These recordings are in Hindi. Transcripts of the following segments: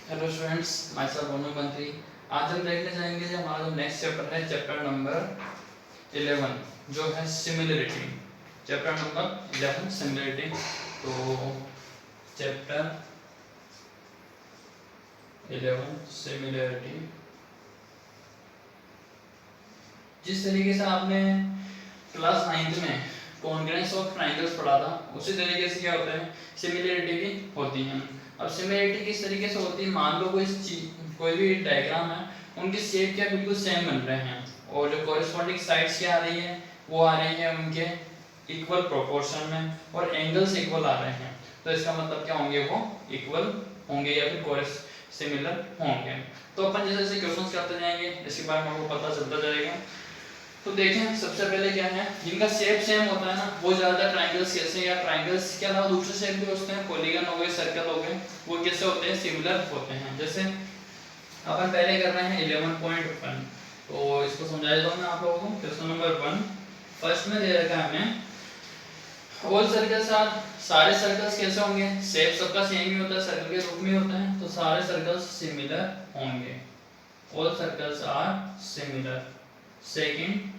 Hello students, my self Monu मंत्री। आज हम देखने जाएंगे जो हमारा जो नेक्स्ट चैप्टर है, चैप्टर नंबर 11 जो है सिमिलरिटी। Chapter number 11 similarity. तो चैप्टर 11 सिमिलरिटी, जिस तरीके से आपने क्लास 9th में कॉन्ग्रुएंस ऑफ ट्रायंगल्स पढ़ा था, उसी तरीके से क्या होता है, सिमिलरिटी भी होती है। अब सिमिलरिटी किस तरीके से होती है, मान लो कोई भी डायग्राम है, उनके शेप क्या बिल्कुल सेम बन रहे हैं और जो कॉरेस्पॉन्डिंग साइड्स क्या आ रही है, वो आ रही है उनके इक्वल प्रोपोर्शन में और एंगल्स इक्वल आ रहे हैं। तो इसका मतलब क्या होंगे, वो इक्वल होंगे या फिर सिमिलर होंगे। तो अपन जैसे जैसे क्वेश्चंस करते जाएंगे, इसके बारे में आपको पता चलता जाएगा। तो देखें, सबसे पहले क्या है, जिनका शेप सेम होता है ना, वो ज्यादा ट्रायंगल्स कैसे, या ट्रायंगल्स के अलावा दूसरे शेप भी होते हैं, पॉलीगन हो गए, सर्कल हो गए, वो कैसे होते हैं, सिमिलर होते हैं। जैसे अपन पहले कर रहे हैं 11.1, तो इसको समझा देता हूं मैं आप लोगों को। क्वेश्चन नंबर 1 फर्स्ट में दे रखा है हमें, ऑल सर्कल्स आर, सारे सर्कल्स कैसे होंगे, शेप सबका सेम ही होता है, सर्कल के रूप में होता है, तो सारे सर्कल्स सिमिलर होंगे। All circles are similar. Second,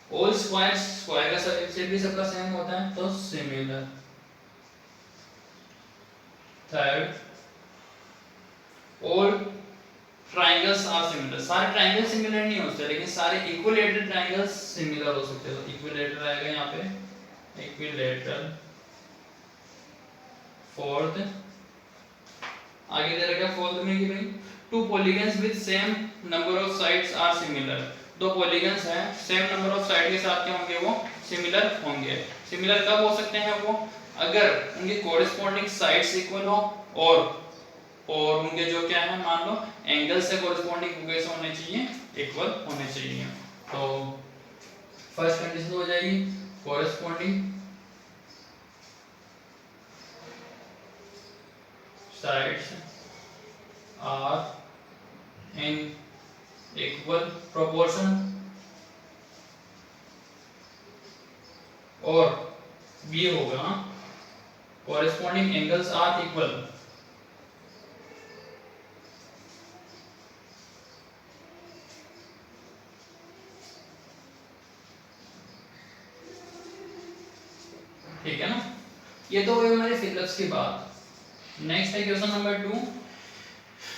all squares, square का शेप भी सबका सेम होता है, तो similar. Third, all triangles are similar, सारे ट्रायंगल सिमिलर नहीं होते, लेकिन सारे इक्विलेटरल ट्रायंगल्स सिमिलर हो सकते हैं। तो इक्विलेटरल आएगा यहाँ पे, इक्विलेटरल। फोर्थ, आगे दे रखा है फोर्थ में कि भाई two polygons with same number of sides are similar, दो पॉलीगन्स हैं, सेम नंबर ऑफ साइड के साथ क्या होंगे, वो सिमिलर होंगे। सिमिलर कब हो सकते हैं वो, अगर उनकी कोरिस्पोंडिंग साइड्स इक्वल हो और उनके जो क्या है, मान लो एंगल से कोरिस्पोंडिंग कैसे होने चाहिए, इक्वल होने चाहिए। तो फर्स्ट कंडीशन हो जाएगी corresponding sides are in equal proportion, और बी होगा कोरिस्पोंडिंग एंगल्स आर इक्वल। ठीक है ना, ये तो हुई हमारी फिलप्स की बात। नेक्स्ट है क्वेश्चन नंबर 2,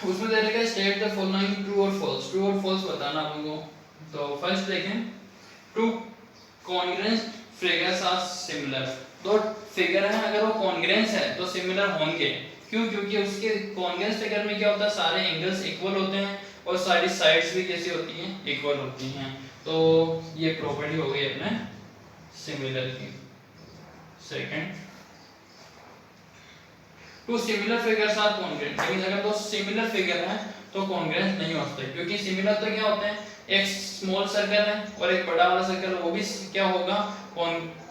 उसमें दे रखा है स्टेट द फॉलोइंग ट्रू और फॉल्स, ट्रू और फॉल्स बताना आप लोगों को। तो फर्स्ट देखें, two congruence figures are similar, दो फिगर हैं, अगर वो कॉन्ग्रुएंस है तो सिमिलर होंगे। क्यों? क्योंकि उसके कॉन्ग्रुएंस फिगर में क्या होता है, सारे एंगल्स इक्वल होते हैं और सारी साइड्स भी कैसी होती हैं, इक्वल होती हैं। तो ये प्रॉपर्टी हो गई अपने सिमिलर की। Second, two similar figures are congruent, लेकिन अगर दो सिमिलर फिगर हैं तो कॉन्ग्रुएंट नहीं होते, क्योंकि सिमिलर तो क्या होते हैं, एक स्मॉल सर्कल है और एक बड़ा वाला सर्कल, वो भी क्या होगा,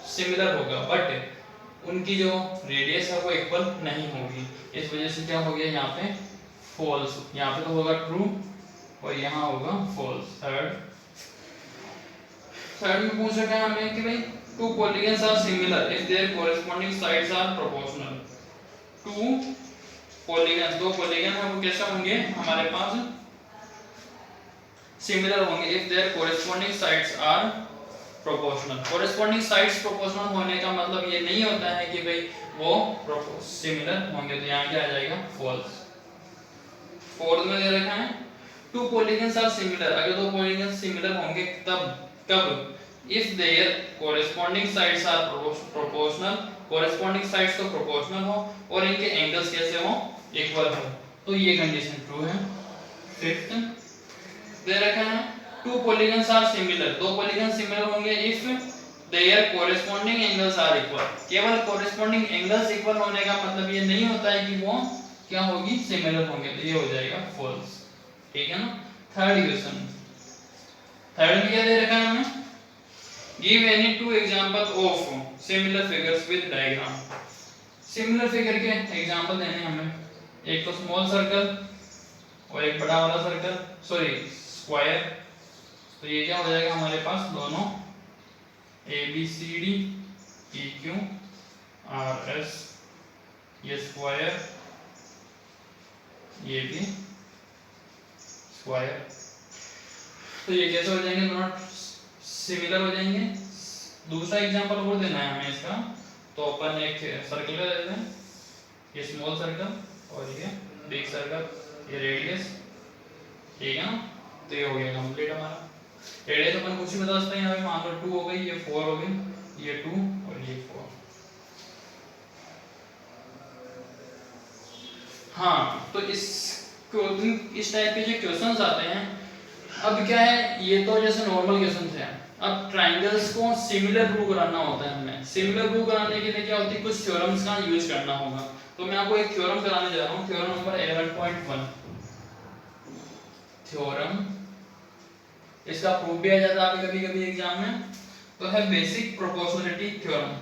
सिमिलर होगा, बट उनकी जो रेडियस है वो इक्वल नहीं होगी। इस वजह से क्या हो गया यहाँ पे फॉल्स, यहाँ पे तो होगा ट्रू और यहाँ होगा फॉल्स। थर्ड में पूछ रखा है हमें कि भाई two polygons are similar if their corresponding sides are proportional. Two polygon, दो पॉलीगन है, वो कैसे होंगे हमारे पास, सिमिलर होंगे if their corresponding sides are proportional. Corresponding sides proportional होने का मतलब ये नहीं होता है कि भाई वो सिमिलर होंगे, तो यहाँ क्या आ जाएगा, फॉल्स। फोर्थ में दे रखा है टू पॉलीगन्स आर सिमिलर, अगर दो पॉलीगन सिमिलर होंगे तब, कब, if their corresponding sides are proportional, corresponding sides तो प्रोपोर्शनल हो और इनके एंगल्स कैसे हो, इक्वल हो, तो ये कंडीशन ट्रू है। फिफ्थ दे रखा है टू पॉलीगन्स आर सिमिलर, दो पॉलीगन सिमिलर होंगे if their corresponding angles are equal, केवल कोरिस्पोंडिंग एंगल्स इक्वल होने का मतलब ये नहीं होता है कि वो क्या होगी, सिमिलर होंगे, तो ये हो जाएगा फॉल्स। ठीक है ना। थर्ड क्वेश्चन, थर्ड में क्या दे रखा है हमें, give any two example of similar figures with diagram. Similar figure के एग्जांपल देने हमें, एक तो स्मॉल सर्कल और एक बड़ा वाला सर्कल, सॉरी स्क्वायर। तो ये क्या हो जाएगा हमारे पास, दोनों A B C D E Q R S, ये स्क्वायर ये भी स्क्वायर। तो ये कैसे हो जाएंगे, दोनों सिमिलर हो जाएंगे। दूसरा एग्जांपल और देना है हमें इसका, तो अपन एक सर्कल का लेते हैं, ये स्मॉल सर्कल और ये बिग सर्कल, ये रेडियस, ठीक है ना। तो ये हो गया कंप्लीट हमारा रेडियस। अपन कुछ भी बता सकते हैं, यहाँ पे मान लो 2 हो गई, ये 4 हो गई, ये 2 और ये 4। हाँ, तो इस टाइप के जो क्वेश्चंस आते हैं, अब क्या है, ये तो जैसे नॉर्मल क्वेश्चन है। अब ट्राइंगल्स को सिमिलर प्रूव कराना होता है हमें। सिमिलर प्रूव कराने के लिए क्या होती है, कुछ थ्योरम्स का यूज करना होगा। तो मैं आपको एक थ्योरम कराने जा रहा हूँ, थ्योरम नंबर 11.1। थ्योरम, इसका प्रूफ भी आ जाता है कभी कभी एग्जाम में, तो है बेसिक प्रोपोर्शनलिटी थ्योरम,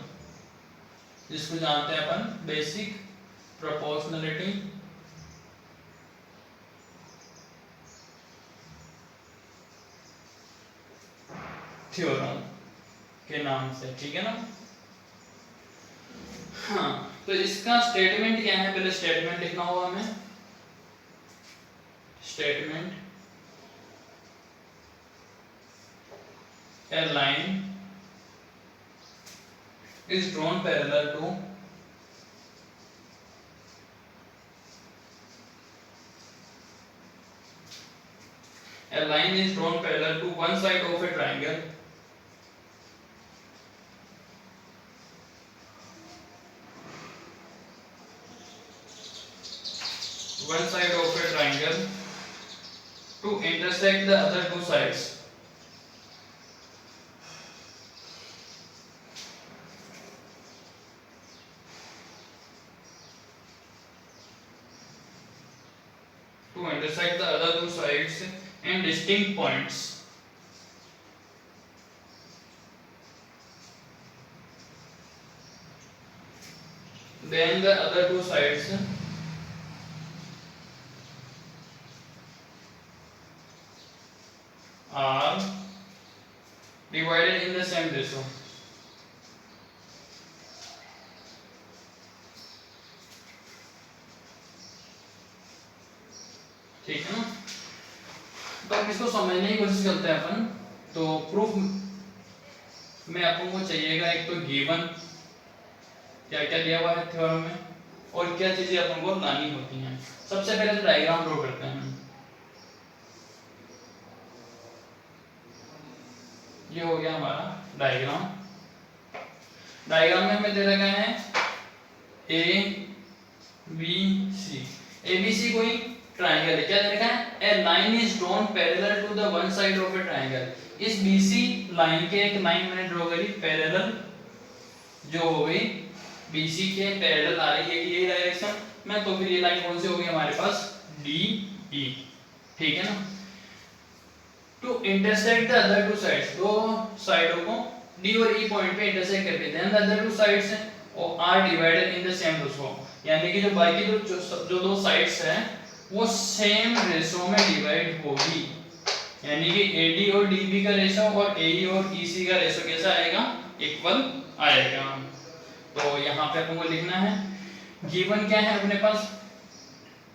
जिसको जानते हैं अपन बेसिक प्रोपोर्शनलिटी थ्योरम के नाम से, ठीक है ना। हाँ, तो इसका स्टेटमेंट क्या है, पहले स्टेटमेंट लिखना होगा हमें। Statement, a line is drawn parallel to one side of a triangle to intersect the other two sides. To intersect the other two sides in distinct points. Then the other two sides are divided in the same ratio. ठीक है ना। तो अब इसको समझने की कोशिश करते हैं अपन। तो प्रूफ में अपन को चाहिएगा एक तो गिवन क्या क्या दिया हुआ है थ्योरम में, और क्या चीजें अपन को लानी होती हैं। सबसे पहले तो डायग्राम ड्रॉ करते हैं। ये हो गया हमारा डायग्राम। डायग्राम में हमें दे रखा है ए बी सी। ए बी सी कोई ट्राइंगल है, क्या दे रखा है, a line is drawn parallel to the one side of a triangle. इस बीसी लाइन के एक लाइन मैंने ड्रॉ करी पैरेलल, जो हो गई बीसी के पैरेलल आ रही है ये डायरेक्शन में, तो फिर ये लाइन कौन सी होगी हमारे पास, डी ई, ठीक है ना। To intersect the other two sides, दो साइडों को डी और ई पॉइंट पे इंटरसेक्ट करके then the other two sides are divided in the same ratio, यानी कि जो बाकी जो दो साइड्स हैं वो सेम रेशो में डिवाइड होगी। यानी कि एडी और डीबी का रेशो और एई और ईसी का रेशो कैसा आएगा, इक्वल आएगा। तो यहाँ पे अपन को लिखना है गिवन क्या है अपने पास,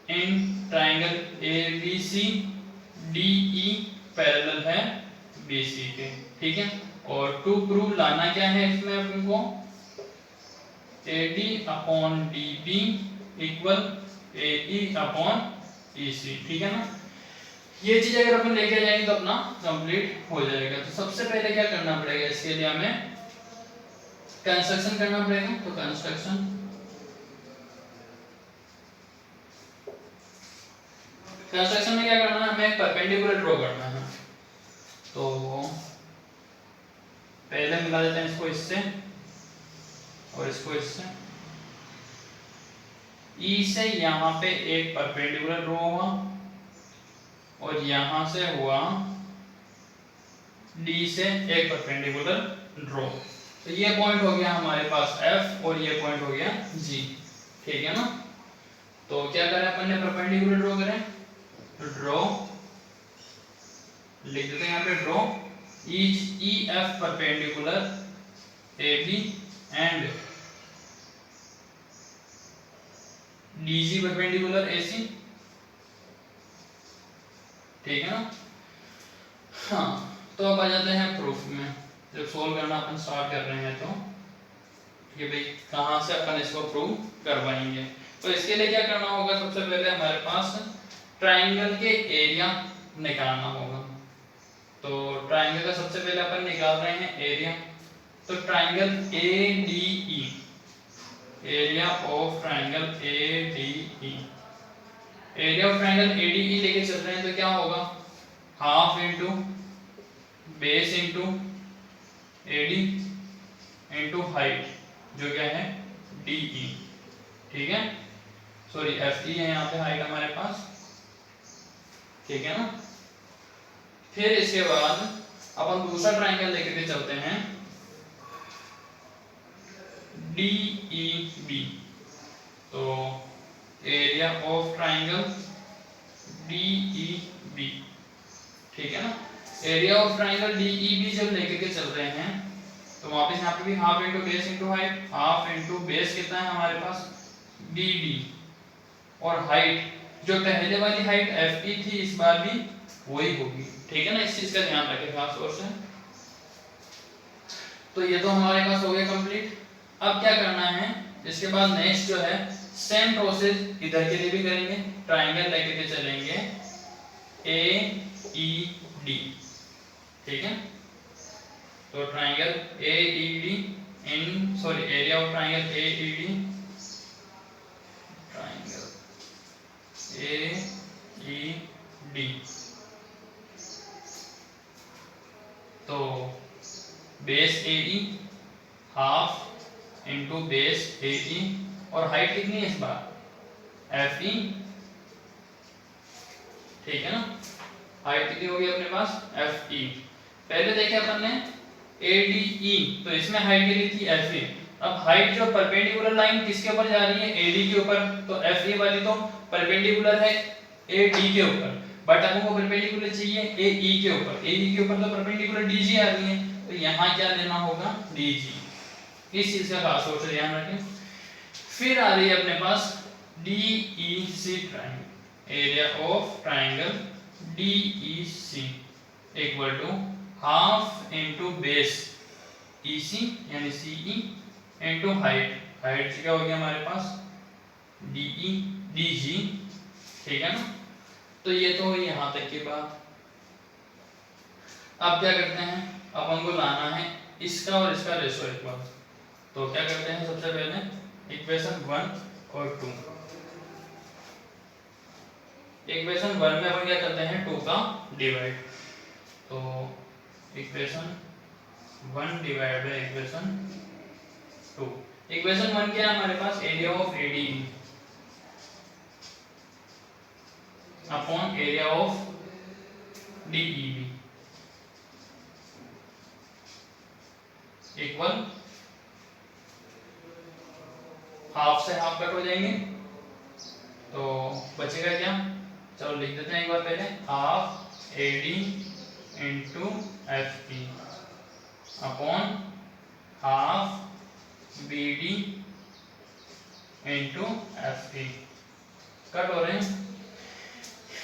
in triangle A B C D E parallel है बीसी के, ठीक है। और टू प्रूव लाना क्या है इसमें अपन को, AD upon DB equal AE upon EC, ठीक है ना। ये चीज अगर अपन लेके जाएंगे तो अपना कंप्लीट हो जाएगा। तो सबसे पहले क्या करना पड़ेगा, इसके लिए हमें कंस्ट्रक्शन करना पड़ेगा। तो कंस्ट्रक्शन में क्या करना है, हमें एक परपेंडिकुलर ड्रॉ करना है। तो पहले मिला देते हैं इसको इससे और इसको इससे। ई से यहाँ पे एक परपेंडिकुलर ड्रॉ हुआ और यहाँ से हुआ डी से एक परपेंडिकुलर ड्रॉ। तो ये पॉइंट हो गया हमारे पास F और ये पॉइंट हो गया G, ठीक है ना। तो क्या करें अपन ने, परपेंडिकुलर ड्रॉ करें, ड्रॉ लिख देते हैं यहाँ पे, draw each EF perpendicular AB and DG perpendicular AC, ठीक है ना। हाँ, तो अब आ जाते हैं प्रूफ में। जब सोल्व करना अपन स्टार्ट कर रहे हैं तो कि भाई कहाँ से अपन इसको प्रूव करवाएंगे। तो इसके लिए क्या करना होगा, सबसे पहले हमारे पास ट्राइंगल के एरिया निकालना होगा। तो ट्राइंगल का सबसे पहले अपन निकाल रहे हैं एरिया। तो triangle ADE, area of triangle ADE, area of triangle ADE लेके चल रहे हैं तो क्या होगा, half into base into AD into height जो क्या है DE, ठीक है, सॉरी FE है यहाँ पे हाइट हमारे पास, ठीक है ना। फिर इसके बाद अपन दूसरा ट्राइंगल लेकर के चलते हैं DEB। तो एरिया ऑफ ट्राइंगल DEB, ठीक है ना। एरिया ऑफ ट्राइंगल DEB जब लेकर के चल रहे हैं तो वापस यहाँ पे भी half into base into height, half into base कितना है हमारे पास DD, और हाइट जो पहले वाली हाइट FE थी इस बार भी वही होगी, ठीक है ना। इस चीज का ध्यान रखें खास तौर से। तो ये तो हमारे पास हो गया कंप्लीट। अब क्या करना है, इसके बाद नेक्स्ट जो है सेम प्रोसेस इधर के लिए भी करेंगे। ट्राइंगल लेके के चलेंगे AED, ठीक है। तो triangle AED in sorry area of triangle AED, triangle AED, तो base AE half into base AE, और हाइट कितनी है इस बार FE, ठीक है ना। हाइट कितनी होगी अपने पास FE। पहले देखे अपन ने ADE, तो इसमें हाइट के लिए थी FE। अब हाइट जो परपेंडिकुलर लाइन किसके ऊपर जा रही है AD के ऊपर, तो FE वाली तो परपेंडिकुलर है AD के ऊपर, बट हमको परपेंडिकुलर चाहिए AE के ऊपर। AE के ऊपर तो परपेंडिकुलर DG आ रही है, तो यहाँ क्या लेना होगा DG। इस चीज का खास तौर से ध्यान रखें। फिर आ रही है अपने पास DEC triangle, area of triangle DEC equal to half into base EC यानी CE इंटू हाइट, हाइट क्या हो गया हमारे पास DE DG, ठीक है ना। तो ये तो यहाँ तक की बात। अब क्या करते हैं, अपन को लाना है इसका और इसका रेशो इक्वल। तो क्या करते हैं, सबसे पहले इक्वेशन 1 और 2। इक्वेशन 1 में अपन क्या करते हैं 2 का डिवाइड, तो equation 1 divide by equation 2। Equation 1 क्या है हमारे पास, area of ADE upon area of DEB equal, half से हाफ कट हो जाएंगे तो बचेगा क्या, चलो लिख देते हैं एक बार पहले, half AD into FE upon half BD into FE। Cut हो रहे हैं,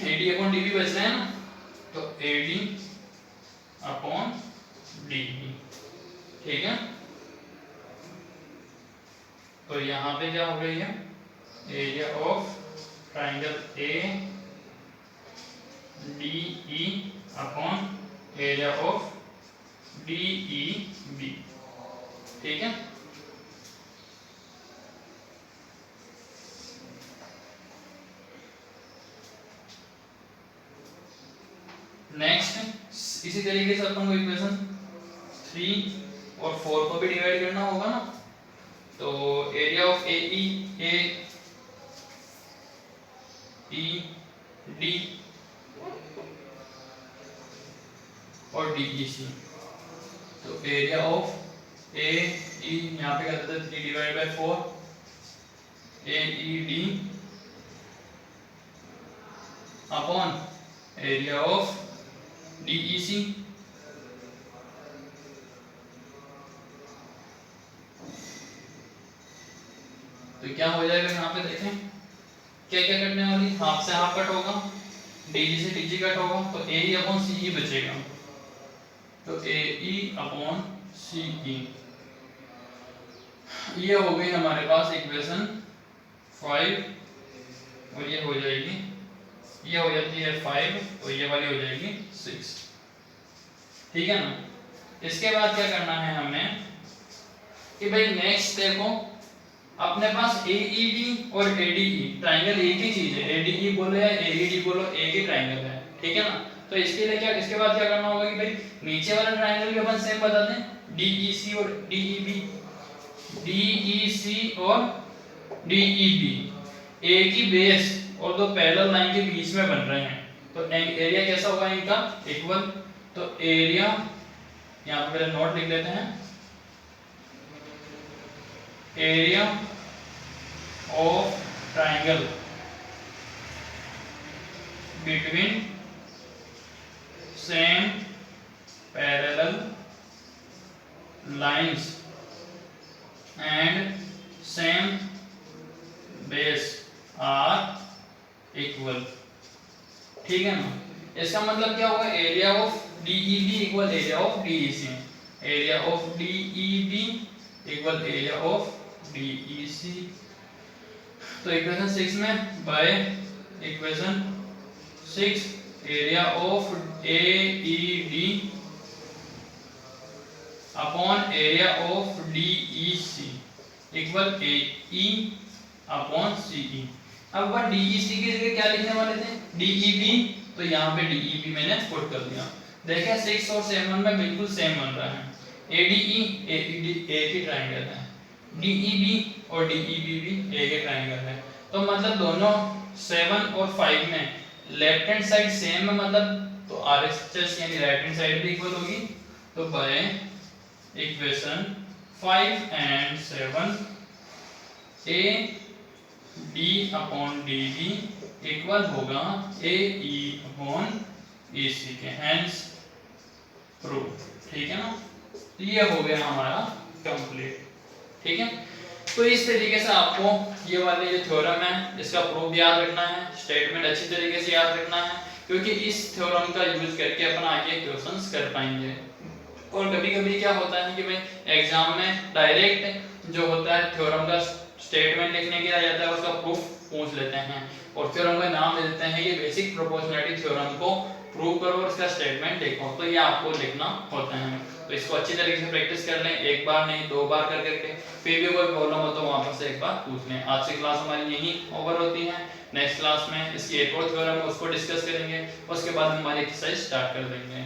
AD अपॉन DB बच रहे हैं ना, तो AD अपॉन DB, ठीक है। तो यहाँ पे क्या हो गई है, area of triangle ADE upon area of DEB, ठीक है। नेक्स्ट इसी तरीके से अपन को इक्वेशन 3 और 4 को भी डिवाइड करना होगा ना। तो एरिया ऑफ AED और DEC, तो एरिया ऑफ AE यहाँ पे करते थे 3 divide by 4 AED upon area of DEC, तो क्या हो जाएगा यहाँ पे देखें, क्या क्या कटने वाली, हाफ से हाफ कट होगा, DG से DG कट होगा तो AE अपॉन CE बचेगा, तो AE अपॉन CE। ये हो गई हमारे पास इक्वेशन 5 और ये हो जाएगी, ये हो जाती है 5 और ये वाली हो जाएगी 6। ठीक है ना। इसके बाद क्या करना है हमें कि भाई नेक्स्ट देखो अपने पास AED और ADE ट्राइंगल एक ही चीज है, ADE बोलो या AED बोलो एक ही ट्राइंगल है, ठीक है ना। तो इसके लिए क्या, इसके बाद क्या करना होगा कि भाई नीचे वाला ट्राइंगल भी अपन सेम बता दें, DEC और DEB, DEC और DEB एक ही बेस और दो पैरेलल लाइन के बीच में बन रहे हैं, तो एरिया कैसा होगा इनका, इक्वल। तो एरिया यहाँ पे पहले नोट लिख लेते हैं, area of triangle between same parallel lines and same base are equal. ठीक है ना। इसका मतलब क्या होगा, area of DEB equal area of DEC, area of DEB equal area of DEC। तो इक्वेशन 6 में by equation 6 area of AED upon area of DEC equal AE upon CE। अब वह DEC की जगह क्या लिखने वाले थे, DEB, तो यहाँ पे DEB मैंने पुट कर दिया। देखिए 6 और 7 में बिल्कुल सेम बन रहा है, ADE AED एक ही ट्राइंगल है, DEB और DEB भी एक ही ट्राइंगल है। तो मतलब दोनों 7 और 5 में लेफ्ट हैंड साइड सेम है, मतलब तो RHS यानी राइट हैंड साइड भी इक्वल होगी। तो by equation 5 and 7 AD upon DB equal होगा AE अपॉन EC के, हेंस प्रूफ। ठीक है ना। तो ये हो गया हमारा कंप्लीट। ठीक है। तो इस तरीके से आपको ये वाले जो थ्योरम है इसका प्रूफ याद रखना है, स्टेटमेंट अच्छी तरीके से याद रखना है, क्योंकि इस थ्योरम का यूज करके अपन आगे क्वेश्चंस कर पाएंगे। और कभी कभी क्या होता है कि भाई एग्जाम में डायरेक्ट जो होता है थ्योरम का स्टेटमेंट लिखने के लिए आ जाता है, उसका प्रूफ पूछ लेते हैं और थ्योरम का नाम दे देते हैं, ये बेसिक प्रोपोर्शनैलिटी थ्योरम को प्रूव करो और इसका स्टेटमेंट लिखो। तो ये आपको लिखना होता है। तो इसको अच्छी तरीके से प्रैक्टिस कर लें, एक बार नहीं 2 बार कर करके, फिर भी कोई प्रॉब्लम हो तो वहां से एक बार पूछ लें। आज की क्लास हमारी यही ओवर होती है। नेक्स्ट क्लास में इसकी एक और थ्योरम है उसको डिस्कस करेंगे, उसके बाद हमारी एक्सरसाइज स्टार्ट कर देंगे।